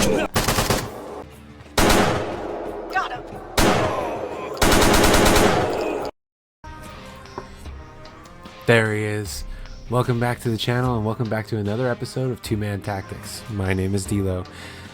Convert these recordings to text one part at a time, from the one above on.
Got him. There he is. Welcome back to the channel and welcome back to another episode of Two Man Tactics. My name is Dlo.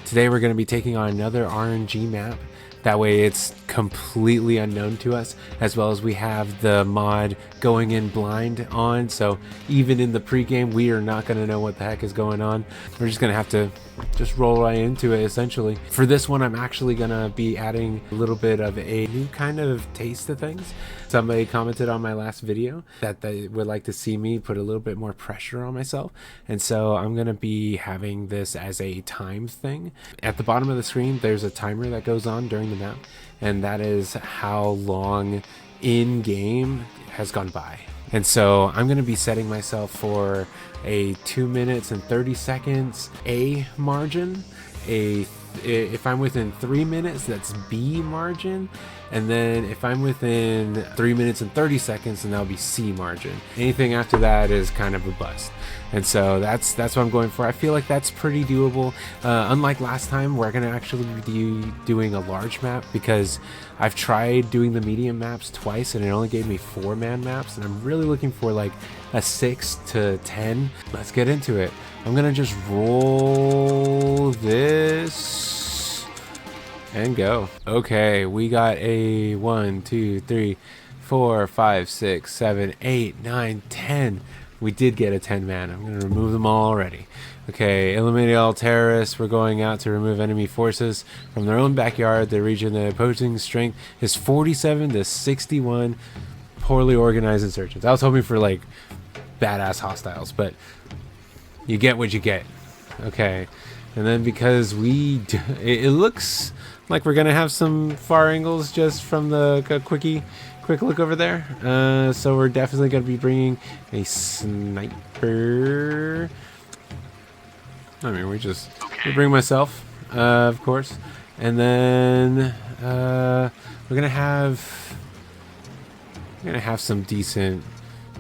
Today we're going to be taking on another RNG map. That way it's completely unknown to us, as well as we have the mod going in blind on, so even in the pregame we are not going to know what the heck is going on. We're just going to have to just roll right into it essentially. For this one I'm actually going to be adding a little bit of a new kind of taste to things. Somebody commented on my last video that they would like to see me put a little bit more pressure on myself, and so I'm going to be having this as a time thing. At the bottom of the screen there's a timer that goes on during the map, and that is how long in game has gone by. And so I'm going to be setting myself for a 2 minutes and 30 seconds A margin, if I'm within 3 minutes that's B margin, and then if I'm within 3 minutes and 30 seconds then that'll be C margin. Anything after that is kind of a bust. And so that's what I'm going for. I feel like that's pretty doable. Unlike last time, we're going to actually be doing a large map, because I've tried doing the medium maps twice and it only gave me 4-man maps, and I'm really looking for like a 6 to 10. Let's get into it. I'm going to just roll this and go. Okay, we got a 1, 2, 3, 4, 5, 6, 7, 8, 9, 10. We did get a 10-man. I'm going to remove them all already. Okay, eliminate all terrorists. We're going out to remove enemy forces from their own backyard. The region, the opposing strength is 47 to 61. Poorly organized insurgents. I was hoping for like badass hostiles, but you get what you get. Okay, and then because it looks like we're going to have some far angles just from the quick look over there, so we're definitely going to be bringing a sniper. I mean, we bring myself, of course, and then we're gonna have some decent,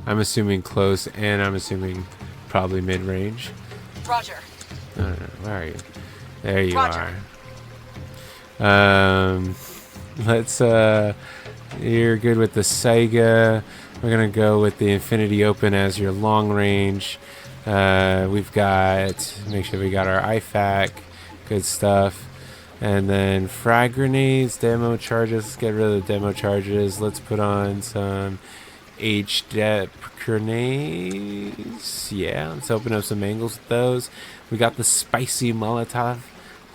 I'm assuming close, and I'm assuming probably mid-range. Roger. No, where are you? There you Roger. are. Let's you're good with the Saiga. We're gonna go with the Infinity Open as your long range. We've got, make sure we got our IFAK, good stuff. And then frag grenades, demo charges. Let's get rid of the demo charges. Let's put on some H-dep grenades. Yeah, let's open up some angles with those. We got the spicy Molotov,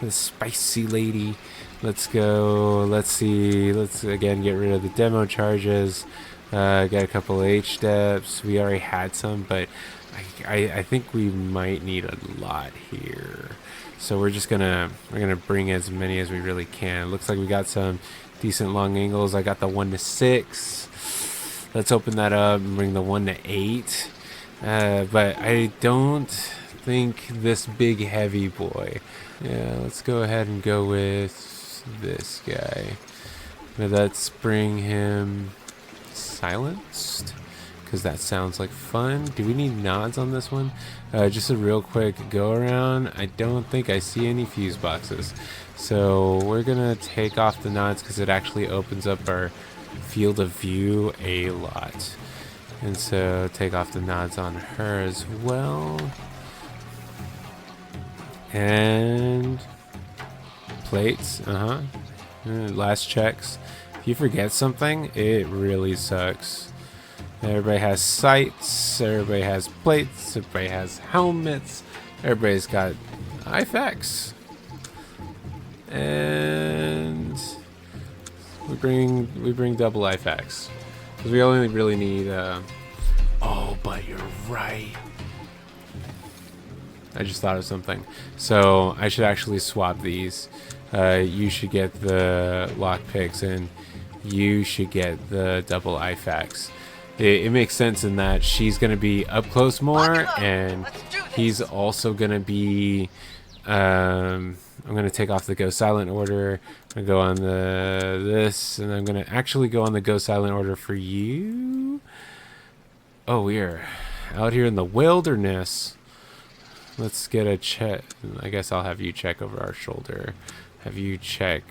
the spicy lady. Let's go. Let's see. Let's again get rid of the demo charges. Got a couple of H-deps. We already had some, but I think we might need a lot here. So we're gonna bring as many as we really can. It looks like we got some decent long angles. I got the 1 to 6. Let's open that up and bring the 1 to 8. But I don't think this big heavy boy. Yeah, let's go ahead and go with this guy. Now let's bring him silenced, because that sounds like fun. Do we need nods on this one? Just a real quick go around. I don't think I see any fuse boxes, so we're gonna take off the nods because it actually opens up our field of view a lot. And so take off the nods on her as well. And plates, last checks. If you forget something, it really sucks. Everybody has sights, everybody has plates, everybody has helmets, everybody's got IFAKs. And we bring double IFAKs, because we only really need oh, but you're right. I just thought of something. So I should actually swap these. You should get the lockpicks and you should get the double IFAKs. It makes sense in that she's going to be up close more, and he's also going to be I'm going to take off the go silent order. I'm going to go on this, and I'm going to actually go on the go silent order for you. Oh, we are out here in the wilderness. let's get a check. I guess I'll have you check over our shoulder. Have you check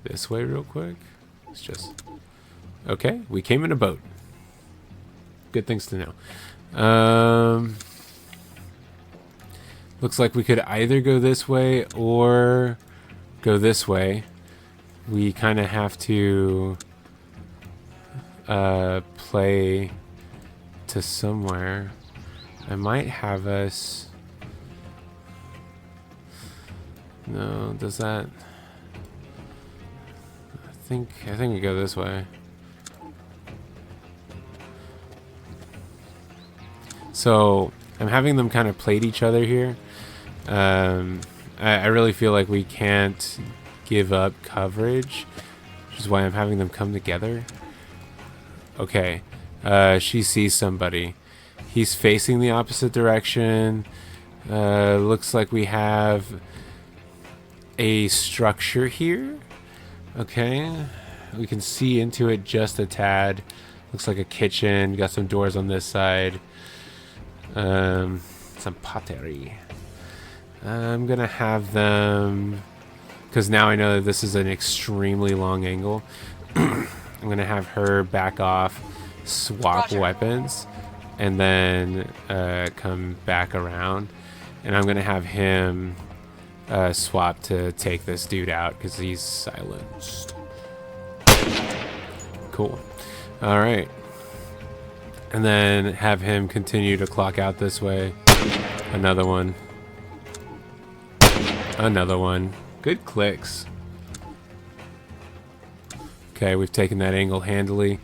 this way real quick. It's just... Okay, we came in a boat. Good things to know. Looks like we could either go this way or go this way. We kind of have to play to somewhere. I might have us... No, does that... I think we go this way. So I'm having them kind of plate each other here. I really feel like we can't give up coverage, which is why I'm having them come together. Okay, she sees somebody. He's facing the opposite direction. Looks like we have a structure here. Okay, we can see into it just a tad. Looks like a kitchen. Got some doors on this side. Some pottery. I'm gonna have them, because now I know that this is an extremely long angle. I'm gonna have her back off, swap weapons, and then come back around. And I'm gonna have him swap to take this dude out because he's silenced. Cool. All right. And then have him continue to clock out this way. Another one. Another one. Good clicks. Okay, we've taken that angle handily.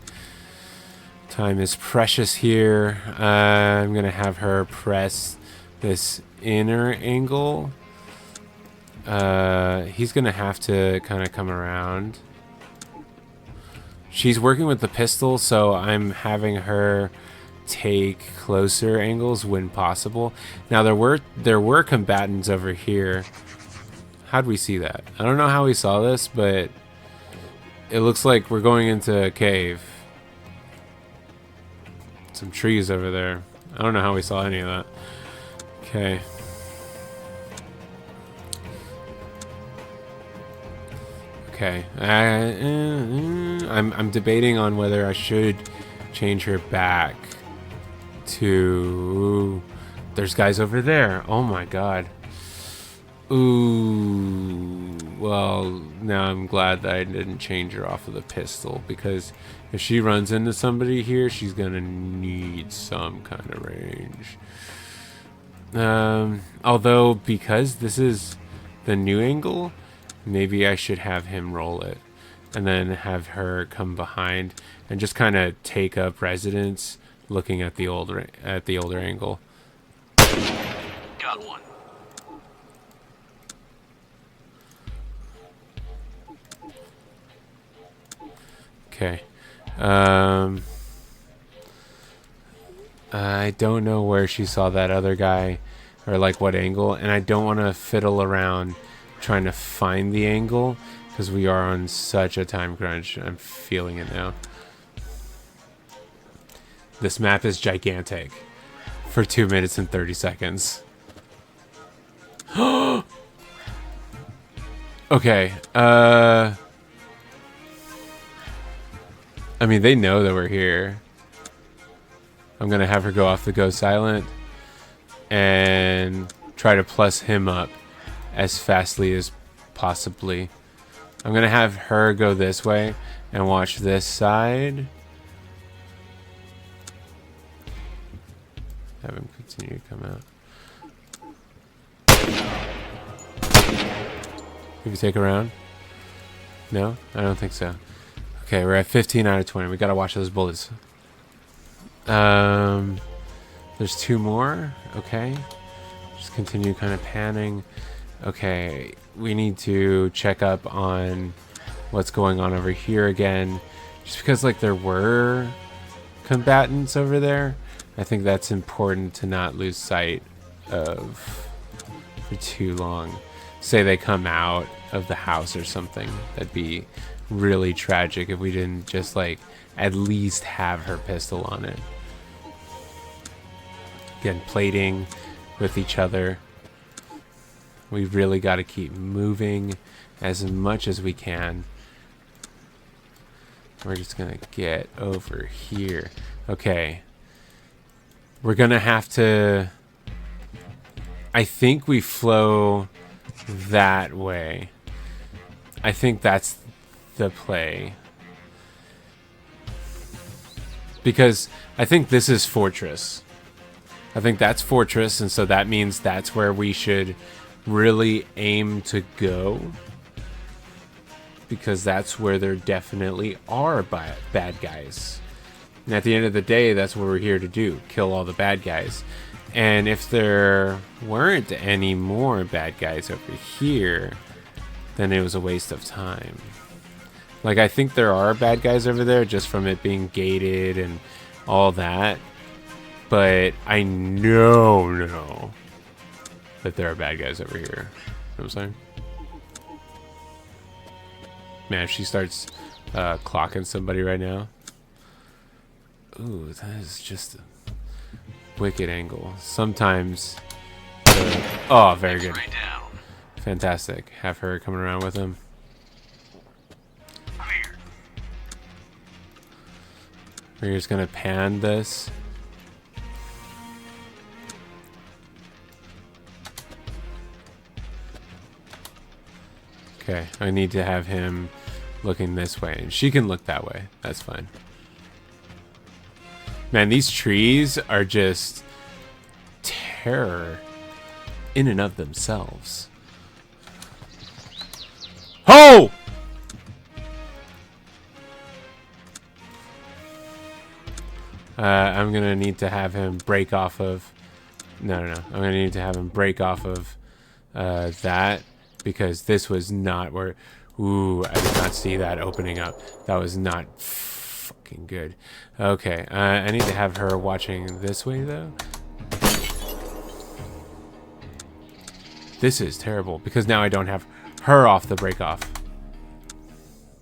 Time is precious here. I'm going to have her press this inner angle. He's going to have to kind of come around. She's working with the pistol, so I'm having her take closer angles when possible. Now there were combatants over here. How'd we see that? I don't know how we saw this, but it looks like we're going into a cave. Some trees over there. I don't know how we saw any of that. Okay. Okay. I'm debating on whether I should change her back to... There's guys over there. Oh my god. Ooh. Well, now I'm glad that I didn't change her off of the pistol, because if she runs into somebody here, she's gonna need some kind of range. Although, because this is the new angle, maybe I should have him roll it and then have her come behind and just kind of take up residence looking at the older angle. Got one. Okay. I don't know where she saw that other guy or like what angle, and I don't want to fiddle around trying to find the angle because we are on such a time crunch. I'm feeling it now. This map is gigantic for 2 minutes and 30 seconds. Okay. I mean, they know that we're here. I'm gonna have her go off the go silent and try to plus him up as fastly as possibly. I'm gonna have her go this way and watch this side. Have him continue to come out. Did we take a round? No? I don't think so. Okay, we're at 15 out of 20. We gotta watch those bullets. There's 2 more. Okay. Just continue kind of panning. Okay, we need to check up on what's going on over here again. Just because, like, there were combatants over there, I think that's important to not lose sight of for too long. Say they come out of the house or something. That'd be really tragic if we didn't just, like, at least have her pistol on it. Again, plating. with each other. We really got to keep moving as much as we can. We're just gonna get over here. Okay. We're gonna have to... I think we flow that way. I think that's the play. Because I think this is Fortress. I think that's Fortress, and so that means that's where we should really aim to go. Because that's where there definitely are bad guys. And at the end of the day, that's what we're here to do. Kill all the bad guys. And if there weren't any more bad guys over here, then it was a waste of time. Like, I think there are bad guys over there just from it being gated and all that. But I know that there are bad guys over here. You know what I'm saying? Man, if she starts clocking somebody right now. Ooh, that is just a wicked angle. Sometimes... oh, very good. Fantastic. Have her coming around with him. We're just going to pan this. Okay, I need to have him looking this way. And she can look that way. That's fine. Man, these trees are just terror in and of themselves. Oh! I'm going to need to have him break off of... No. I'm going to need to have him break off of that. Because this was not where... Ooh, I did not see that opening up. That was not fucking good. Okay, I need to have her watching this way, though. This is terrible, because now I don't have her off the break-off.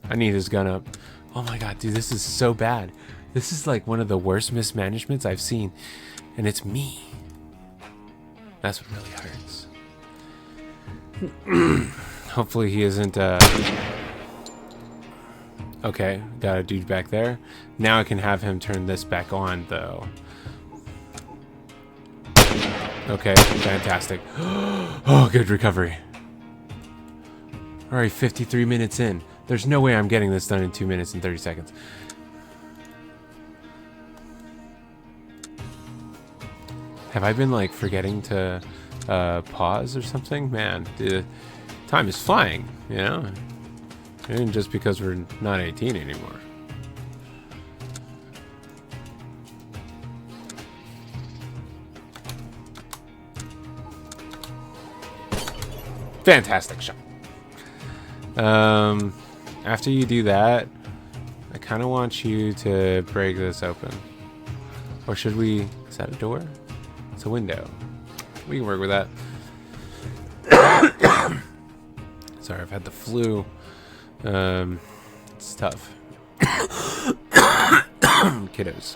I need his gun up. Oh my god, dude, this is so bad. This is like one of the worst mismanagements I've seen. And it's me. That's what really hurts. Hopefully he isn't, okay, got a dude back there. Now I can have him turn this back on, though. Okay, fantastic. Oh, good recovery. Alright, 53 minutes in. There's no way I'm getting this done in 2 minutes and 30 seconds. Have I been, like, forgetting to pause or something? Man, the time is flying, you know? And just because we're not 18 anymore. Fantastic shot. After you do that, I kind of want you to break this open. Or should we... Is that a door? It's a window. We can work with that. Sorry, I've had the flu. It's tough. Kiddos.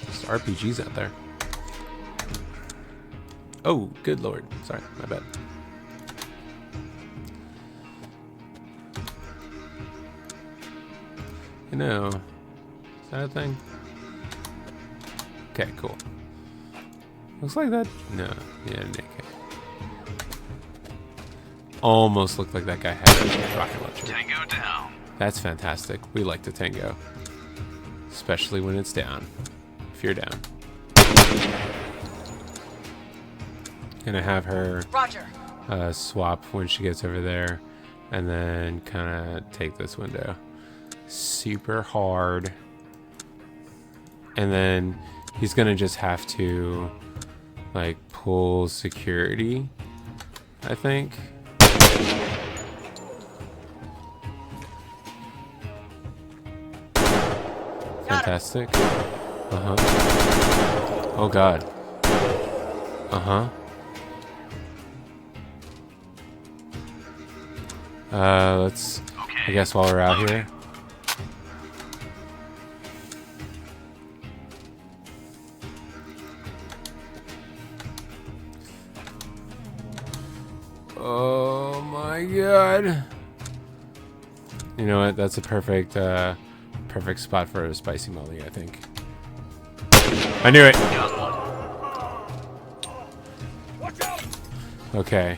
There's RPGs out there. Oh, good lord. Sorry, my bad. You know, is that a thing? Okay, cool. Looks like that. No, yeah, naked. Almost looked like that guy had a rocket launcher. Tango down. That's fantastic. We like the tango, especially when it's down. If you're down, gonna have her Roger. Swap when she gets over there, and then kind of take this window super hard, and then he's gonna just have to like pull security, I think. Fantastic. Uh-huh. Oh god. Uh-huh. Let's, I guess while we're out here. Oh my god. You know what? That's a perfect perfect spot for a spicy molly, I think. I knew it. Okay.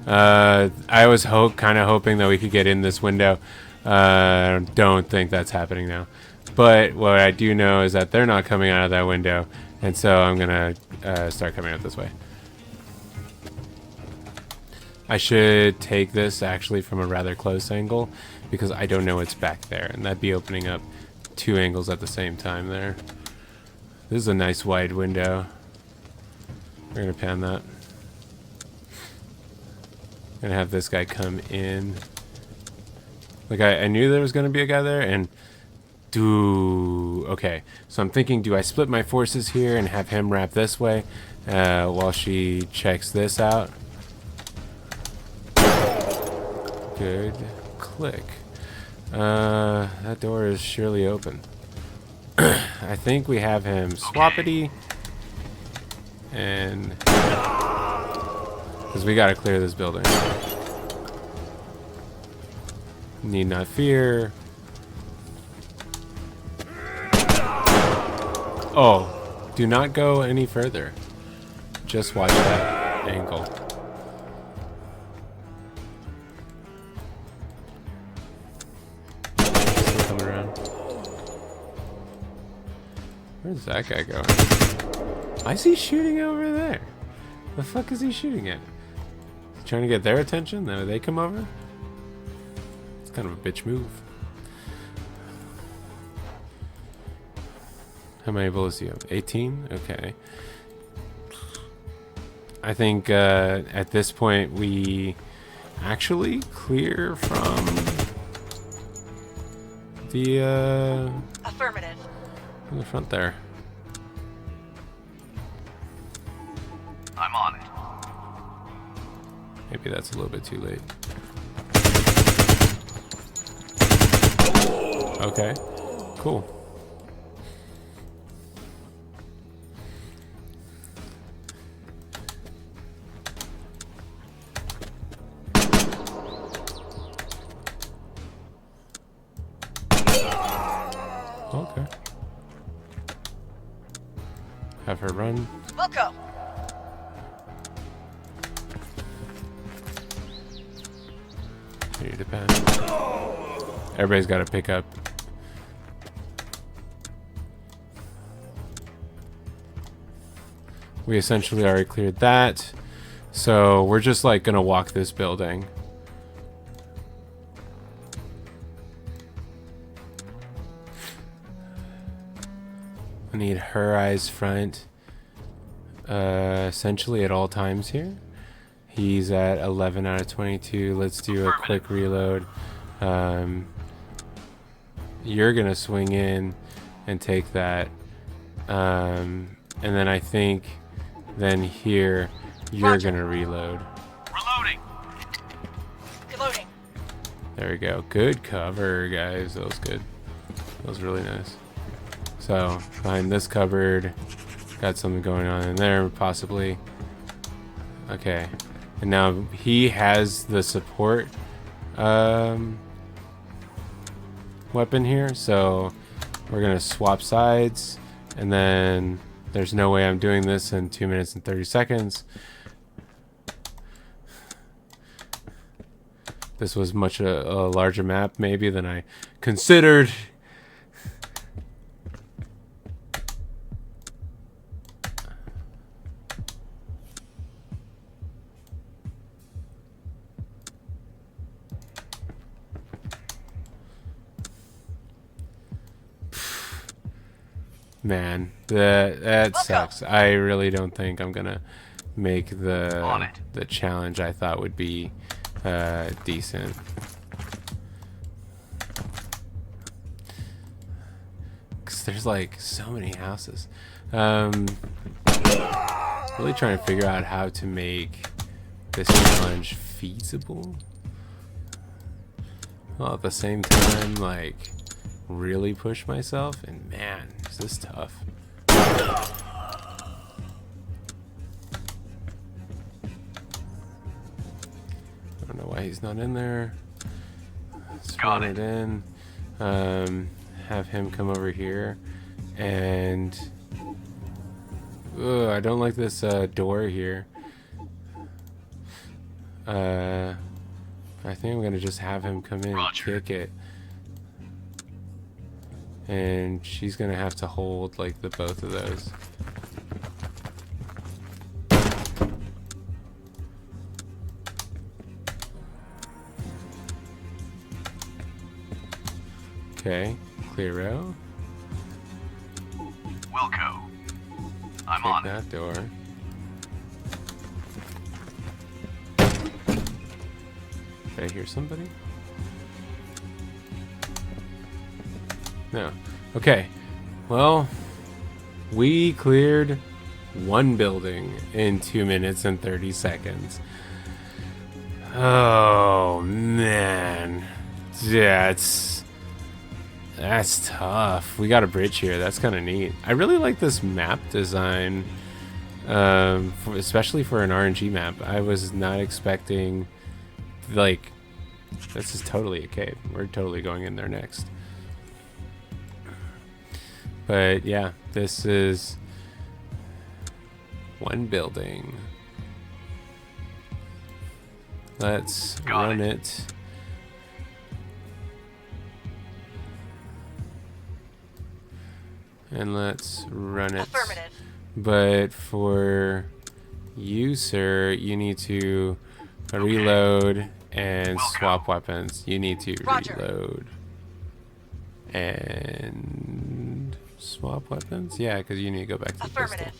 I was kind of hoping that we could get in this window. Don't think that's happening now. But what I do know is that they're not coming out of that window, and so I'm gonna start coming out this way. I should take this actually from a rather close angle because I don't know what's back there, and that'd be opening up two angles at the same time there. This is a nice wide window. We're gonna pan that. Gonna have this guy come in. Like I knew there was gonna be a guy there, and okay. So I'm thinking, do I split my forces here and have him wrap this way while she checks this out? Good click. That door is surely open. I think we have him swappity, and because we gotta clear this building. Need not fear. Oh, do not go any further. Just watch that angle. Still coming around. Where's that guy going? Why is he shooting over there? The fuck is he shooting at? Trying to get their attention? Then they come over? It's kind of a bitch move. How many bullets do you have? 18? Okay. I think at this point we actually clear from the affirmative. in the front there. I'm on it. Maybe that's a little bit too late. Okay, cool. Okay. Have her run. We'll go. Need to pan. Everybody's got to pick up. We essentially already cleared that, so we're just like gonna walk this building. I need her eyes front essentially at all times here. He's at 11 out of 22. Let's do a quick reload. You're gonna swing in and take that, and then I think then here you're gonna reload. Reloading. Reloading. There we go. Good cover, guys. That was good. That was really nice. So behind this cupboard, got something going on in there possibly. Okay, and now he has the support weapon here, so we're gonna swap sides, and then there's no way I'm doing this in 2 minutes and 30 seconds. This was much a larger map maybe than I considered. Man, that sucks. I really don't think I'm gonna make the challenge I thought would be decent. Cause there's like so many houses. Really trying to figure out how to make this challenge feasible, while at the same time like really push myself, and man, is this tough. know why he's not in there. Got Spawn it in. Have him come over here. And... Ugh, I don't like this door here. I think I'm going to just have him come in and kick it. And she's going to have to hold like the both of those. Okay, clear out. Wilco. I'm Take on it. that door. Did I hear somebody? No. Okay. Well, we cleared one building in 2 minutes and 30 seconds. Oh, man. Yeah, that's tough. We got a bridge here. That's kind of neat. I really like this map design, especially for an RNG map. I was not expecting, like, this is totally a cave. We're totally going in there next. But yeah, this is one building. Let's run it. And let's run it. Affirmative. But for you, sir, you need to reload and swap weapons. You need to Roger. reload and swap weapons. Yeah, because you need to go back to the pistol. Affirmative.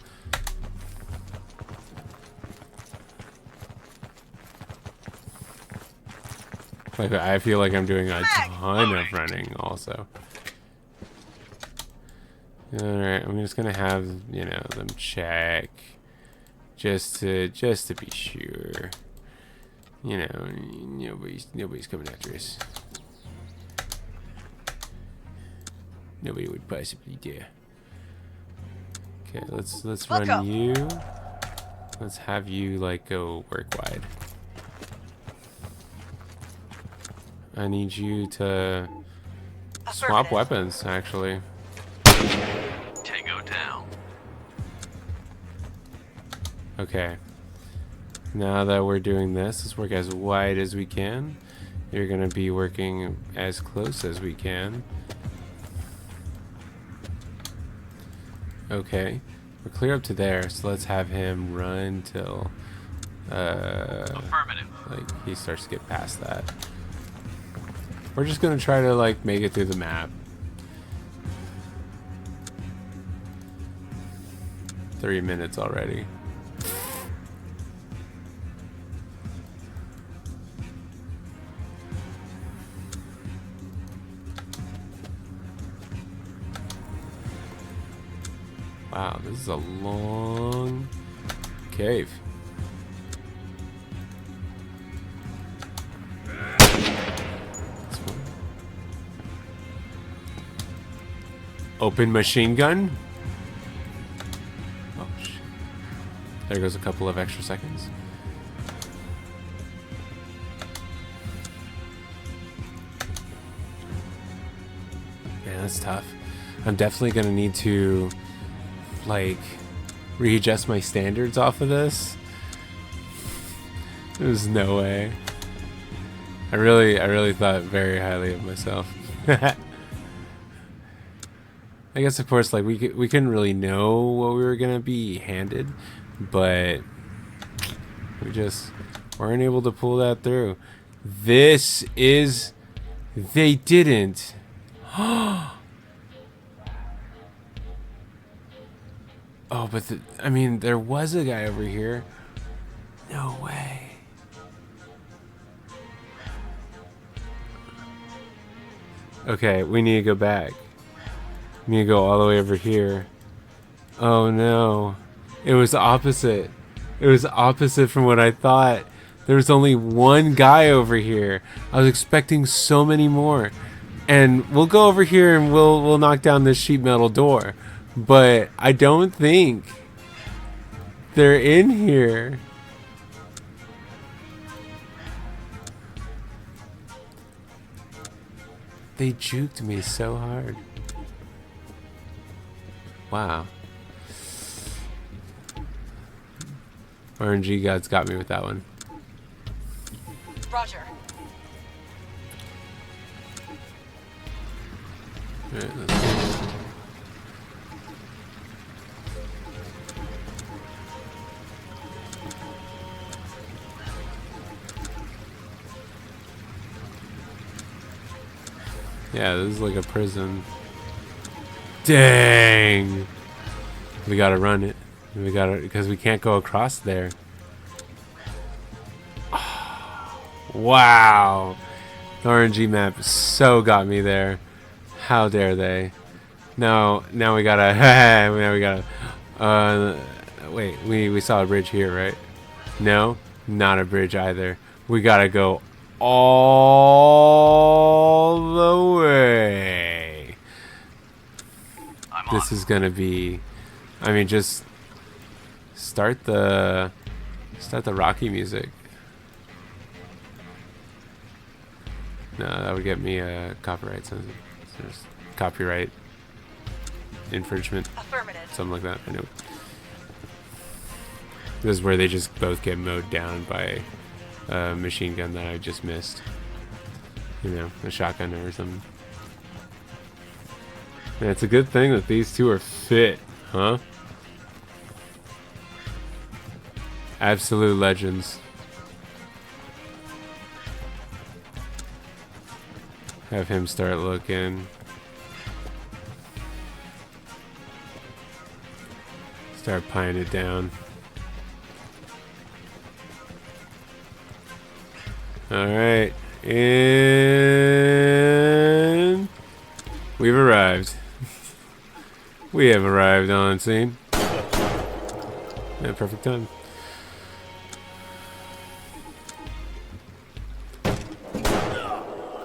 Like, I feel like I'm doing a Mag. ton of running also. Alright, I'm just gonna have, you know, them check just to be sure. You know, nobody's coming after us. Nobody would possibly dare. Okay, let's run Welcome. you. Let's have you like go work wide. I need you to swap Affirmative. weapons actually. Tango down. Okay. Now that we're doing this, let's work as wide as we can. You're gonna be working as close as we can. Okay. We're clear up to there, so let's have him run till Affirmative. like he starts to get past that. We're just gonna try to like make it through the map. 3 minutes already. Wow, this is a long cave. This one. Open machine gun. Oh shit. There goes a couple of extra seconds. Yeah, that's tough. I'm definitely gonna need to like readjust my standards off of this. There's no way. I really thought very highly of myself. I guess of course like we couldn't really know what we were gonna be handed, but we just weren't able to pull that through. This is they didn't. Oh, but I mean, there was a guy over here. No way. Okay, we need to go back. We need to go all the way over here. Oh no. It was opposite. It was opposite from what I thought. There was only one guy over here. I was expecting so many more. And we'll go over here and we'll knock down this sheet metal door. But I don't think they're in here. They juked me so hard. Wow. RNG gods got me with that one. Roger. Alright, let's go. Yeah, this is like a prison. Dang! We gotta run it. We gotta, because we can't go across there. Wow! The RNG map so got me there. How dare they? No, now we gotta. Now we gotta. Wait, we saw a bridge here, right? No, not a bridge either. We gotta go all the way. This is gonna be. I mean, just start the Rocky music. No, that would get me a copyright copyright infringement. Affirmative. Something like that. I know. This is where they just both get mowed down by a machine gun that I just missed. You know, a shotgun or something. And it's a good thing that these two are fit, huh? Absolute legends. Have him start looking. Start pieing it down. Alright. And we've arrived. We have arrived on scene. At perfect time.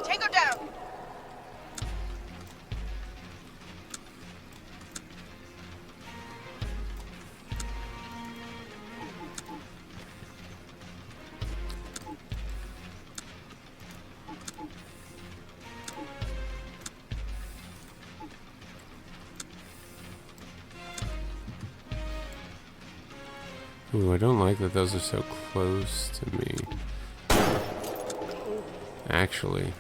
Tango down. Ooh, I don't like that those are so close to me. Actually.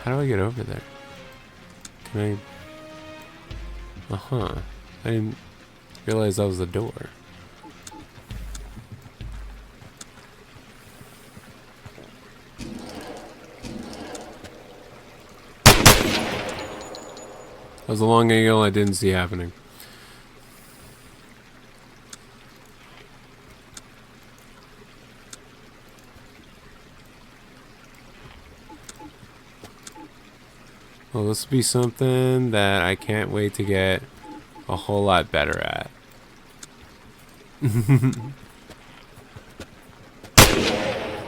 How do I get over there? Can I... Uh-huh. I didn't realize that was the door. That was a long angle I didn't see happening. Well, this will be something that I can't wait to get a whole lot better at.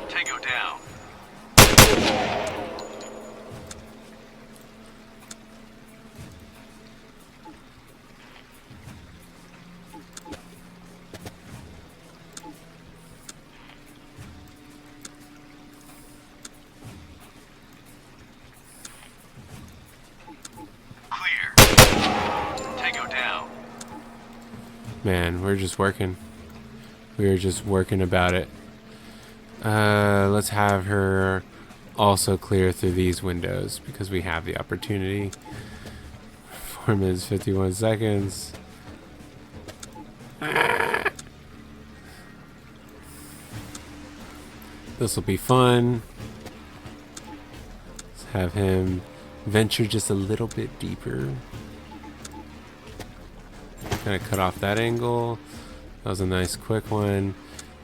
Tango down. Clear. Tango down. Man, we're just working. We are just working about it. Let's have her also clear through these windows because we have the opportunity. 4 minutes, 51 seconds. This will be fun. Let's have him venture just a little bit deeper. Gonna cut off that angle. That was a nice quick one.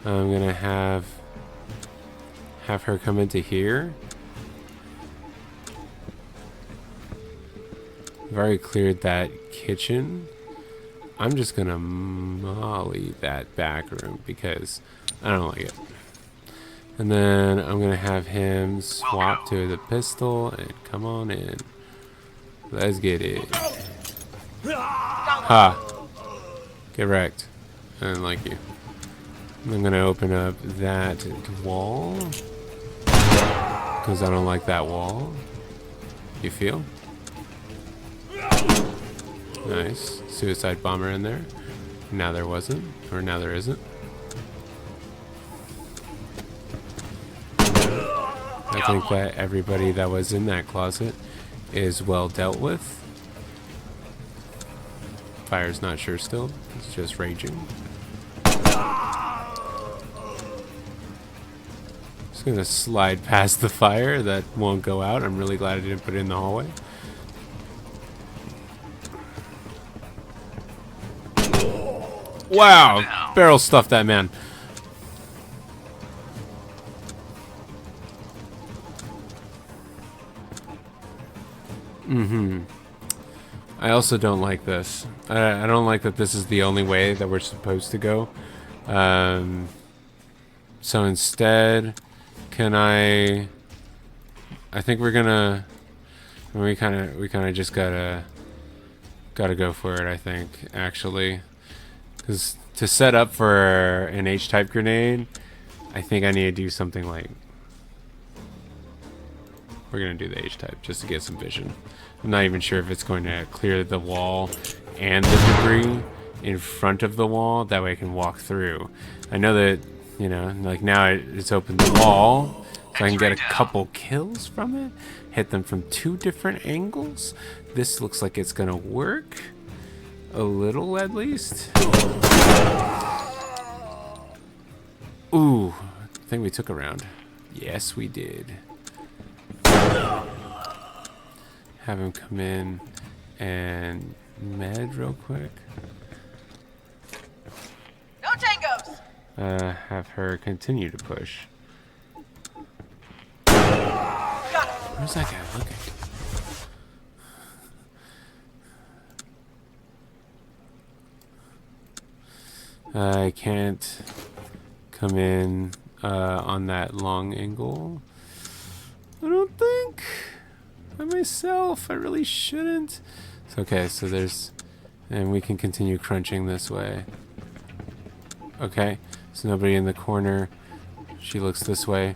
I'm gonna have her come into here. I've already cleared that kitchen. I'm just gonna molly that back room because I don't like it. And then I'm gonna have him swap to the pistol and come on in. Let's get it. Ha! Get wrecked. I didn't like you. I'm gonna open up that wall. Because I don't like that wall. You feel? Nice. Suicide bomber in there. Now there wasn't. Or now there isn't. I think that everybody that was in that closet is well dealt with. Fire's not sure still. It's just raging. Just gonna slide past the fire that won't go out. I'm really glad I didn't put it in the hallway. Wow! Barrel stuffed that man. I also don't like this. I don't like that this is the only way that we're supposed to go. So instead, can I think we're gonna. We kind of just gotta go for it. I think actually, because to set up for an H-type grenade, I think I need to do something like. We're gonna do the H-type just to get some vision. I'm not even sure if it's going to clear the wall and the debris in front of the wall. That way I can walk through. I know that, you know, like now it's opened the wall, so I can get a couple kills from it. Hit them from 2 different angles. This looks like it's gonna work. A little at least. Ooh, I think we took a round. Yes, we did. Have him come in and med real quick. No tangos. Have her continue to push. Got him. Where's that guy looking? I can't come in on that long angle. I don't think. By myself, I really shouldn't. It's okay, so there's, and we can continue crunching this way. Okay, so nobody in the corner. She looks this way.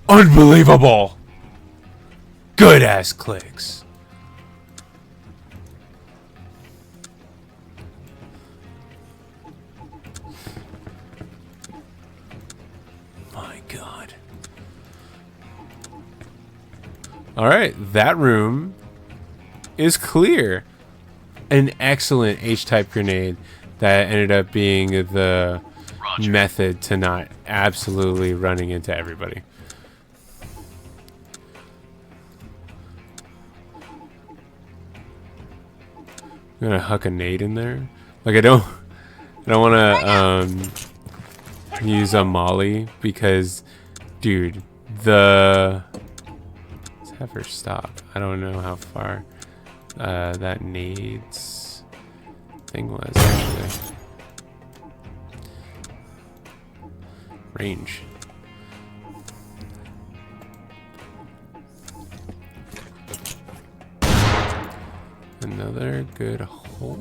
Unbelievable! Good ass clicks. My God. Alright, that room is clear. An excellent H-type grenade that ended up being the method to not absolutely running into everybody. I'm gonna huck a nade in there. Like I don't want to use a molly because, dude, let's have her stop. I don't know how far that nades thing was actually. Range. Another good hole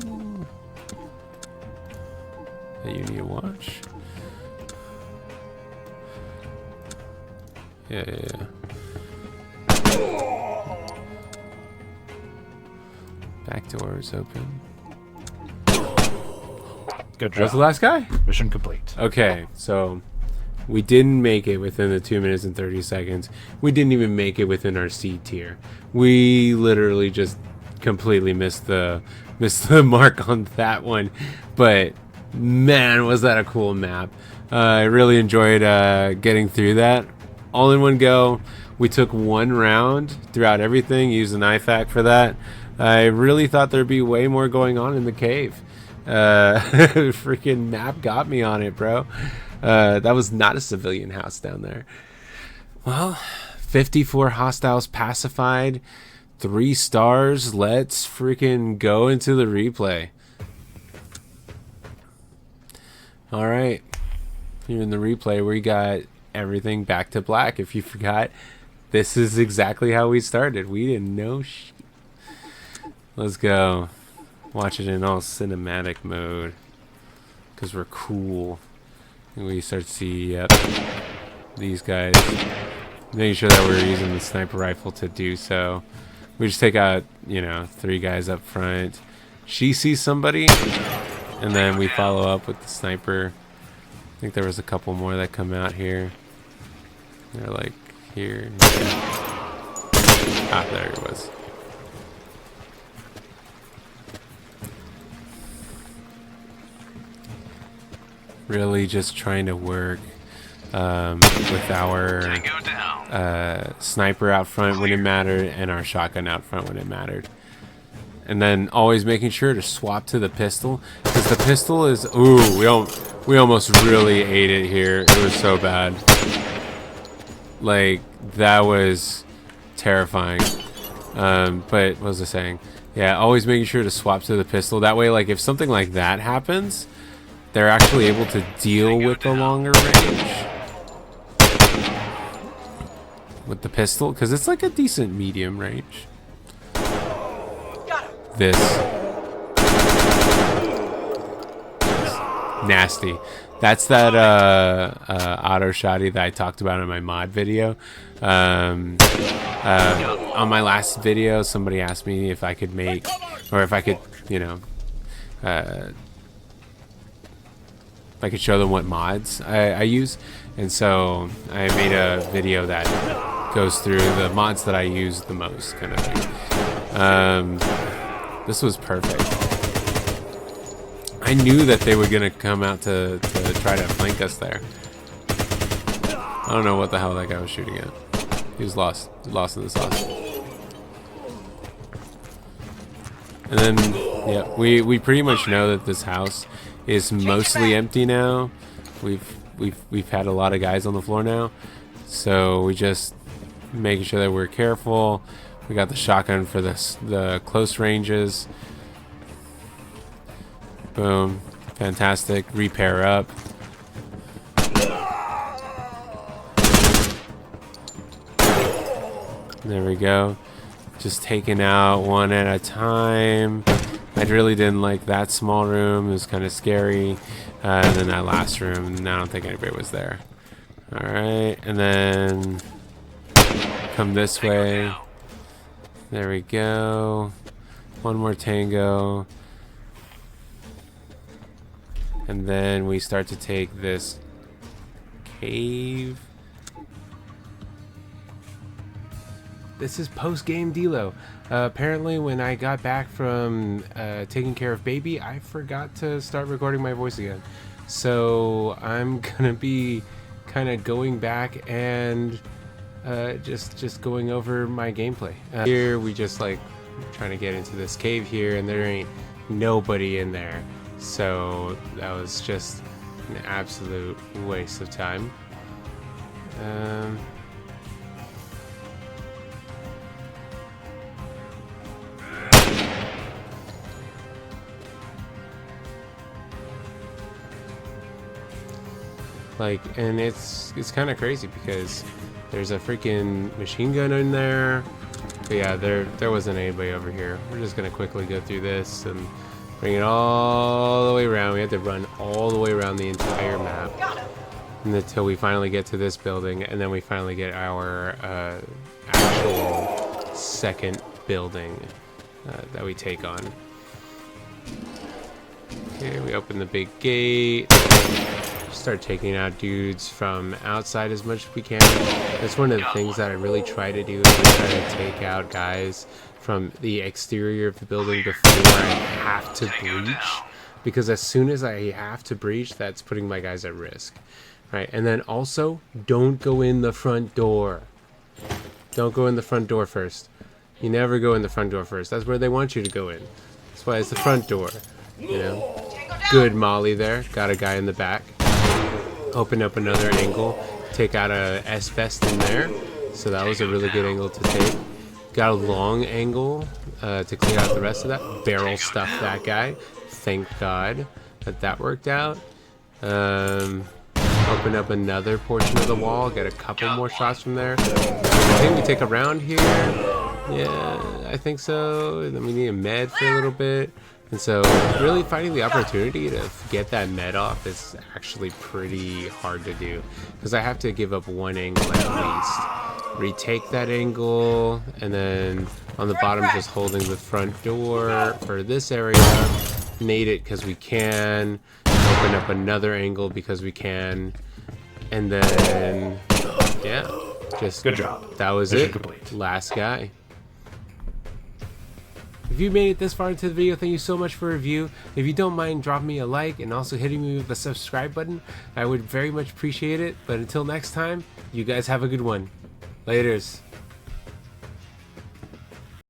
that you need to watch. Yeah. Back door is open. Good That was the job. last guy? Mission complete. Okay, so we didn't make it within the 2 minutes and 30 seconds. We didn't even make it within our C tier. We literally just completely missed the mark on that one. But man, was that a cool map. I really enjoyed getting through that all in one go. We took 1 round throughout everything, used an IFAK for that. I really thought there'd be way more going on in the cave. Freaking map got me on it, bro. That was not a civilian house down there. Well, 54 hostiles pacified, 3 stars. Let's freaking go into the replay. All right, here in the replay we got everything back to black. If you forgot, this is exactly how we started. We didn't know shit. Let's go. Watch it in all cinematic mode. because we're cool. And we start to see, yep, these guys. Making sure that we're using the sniper rifle to do so. We just take out, you know, 3 guys up front. She sees somebody, and then we follow up with the sniper. I think there was a couple more that come out here. They're like here. Ah, there it was. Really just trying to work with our sniper out front when it mattered and our shotgun out front when it mattered. And then always making sure to swap to the pistol, because the pistol is, ooh, we almost really ate it here. It was so bad. Like, that was terrifying. But what was I saying? Yeah, always making sure to swap to the pistol. That way, like, if something like that happens, they're actually able to deal with the longer range with the pistol, because it's like a decent medium range. This nasty. That's that auto shotty that I talked about in my mod video. On my last video, somebody asked me if I could make, or if I could, you know, if I could show them what mods I use, and so I made a video that goes through the mods that I use the most, kind of thing. This was perfect. I knew that they were gonna come out to try to flank us there. I don't know what the hell that guy was shooting at. He was lost. Lost in the sauce. And then, yeah, we pretty much know that this house is mostly empty now. We've had a lot of guys on the floor now, so we just making sure that we're careful. We got the shotgun for the close ranges. Boom. Fantastic. Repair up. There we go. Just taking out one at a time. I really didn't like that small room. It was kind of scary. And then that last room, I don't think anybody was there. Alright, and then come this way. There we go. One more tango. And then we start to take this cave. This is post-game Dlo. Apparently when I got back from taking care of baby, I forgot to start recording my voice again. So I'm gonna be kind of going back and just going over my gameplay. Here we just like trying to get into this cave here, and there ain't nobody in there. So that was just an absolute waste of time. Like, and it's kind of crazy because there's a freaking machine gun in there. But yeah, there wasn't anybody over here. We're just gonna quickly go through this and bring it all the way around. We have to run all the way around the entire map until we finally get to this building, and then we finally get our actual second building that we take on. Okay, we open the big gate. Start taking out dudes from outside as much as we can. That's one of the things that I really try to do, is try to take out guys from the exterior of the building before I have to breach, because as soon as I have to breach, that's putting my guys at risk, right? And then also, don't go in the front door. Don't go in the front door first. You never go in the front door first. That's where they want you to go in. That's why it's the front door, you know? Good Molly there. Got a guy in the back. Open up another angle. Take out a S-Vest in there. So that was a really good angle to take. Got a long angle to clear out the rest of that. Barrel stuff that guy. Thank God that worked out. Open up another portion of the wall. Get a couple more shots from there. I think we take a round here. Yeah, I think so. Then we need a med for a little bit. And so really finding the opportunity to get that net off is actually pretty hard to do, because I have to give up one angle at least. Retake that angle, and then on the bottom just holding the front door for this area. Nade it because we can. Open up another angle because we can. And then, yeah, just Good job. that was Mission it. complete. Last guy. If you made it this far into the video, thank you so much for a review. If you don't mind dropping me a like and also hitting me with the subscribe button, I would very much appreciate it. But until next time, you guys have a good one. Laters.